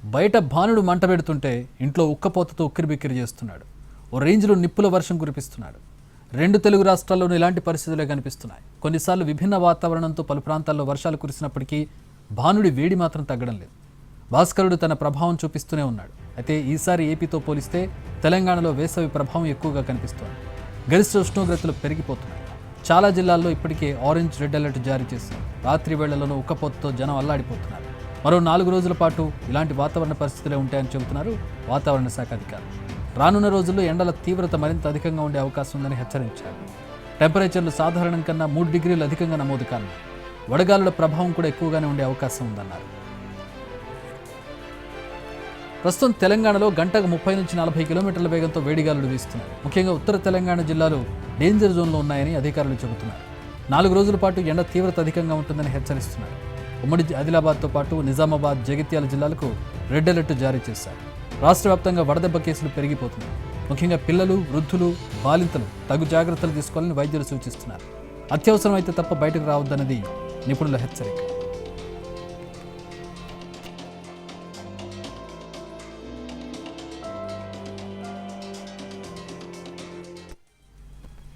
బయట భానుడు మంట పెడుతుంటే ఇంట్లో ఉక్కపోతతో ఉక్కిరిబిక్కిరి చేస్తున్నాడు. ఓ రేంజ్లో నిప్పుల వర్షం కురిపిస్తున్నాడు. 2 తెలుగు రాష్ట్రాల్లోనూ ఇలాంటి పరిస్థితులే కనిపిస్తున్నాయి. కొన్నిసార్లు విభిన్న వాతావరణంతో పలు ప్రాంతాల్లో వర్షాలు కురిసినప్పటికీ భానుడి వేడి మాత్రం తగ్గడం లేదు. భాస్కరుడు తన ప్రభావం చూపిస్తూనే ఉన్నాడు. అయితే ఈసారి ఏపీతో పోలిస్తే తెలంగాణలో వేసవి ప్రభావం ఎక్కువగా కనిపిస్తోంది. గరిష్ట ఉష్ణోగ్రతలు పెరిగిపోతున్నాయి. చాలా జిల్లాల్లో ఇప్పటికే ఆరెంజ్, రెడ్ అలర్ట్ జారీ చేశారు. రాత్రి వేళ్లలోనూ ఉక్కపోతతో జనం అల్లాడిపోతున్నారు. మరో 4 రోజుల పాటు ఇలాంటి వాతావరణ పరిస్థితులే ఉంటాయని చెబుతున్నారు వాతావరణ శాఖ అధికారులు. రానున్న రోజుల్లో ఎండల తీవ్రత మరింత అధికంగా ఉండే అవకాశం ఉందని హెచ్చరించారు. టెంపరేచర్లు సాధారణం కన్నా 3 డిగ్రీలు అధికంగా నమోదు కానున్నాయి. వడగాలుల ప్రభావం కూడా ఎక్కువగానే ఉండే అవకాశం ఉందన్నారు. ప్రస్తుతం తెలంగాణలో గంటకు 30 నుంచి 40 కిలోమీటర్ల వేగంతో వేడిగాలులు వీస్తున్నాయి. ముఖ్యంగా ఉత్తర తెలంగాణ జిల్లాలు డేంజర్ జోన్లో ఉన్నాయని అధికారులు చెబుతున్నారు. 4 రోజుల పాటు ఎండ తీవ్రత అధికంగా ఉంటుందని హెచ్చరిస్తున్నారు. ఉమ్మడి ఆదిలాబాద్తో పాటు నిజామాబాద్, జగిత్యాల జిల్లాలకు రెడ్ అలర్ట్ జారీ చేశారు. రాష్ట్ర వ్యాప్తంగా వడదెబ్బ కేసులు పెరిగిపోతున్నాయి. ముఖ్యంగా పిల్లలు, వృద్ధులు, బాలింతలు తగు జాగ్రత్తలు తీసుకోవాలని వైద్యులు సూచిస్తున్నారు. అత్యవసరం అయితే తప్ప బయటకు రావద్దన్నది నిపుణుల హెచ్చరిక.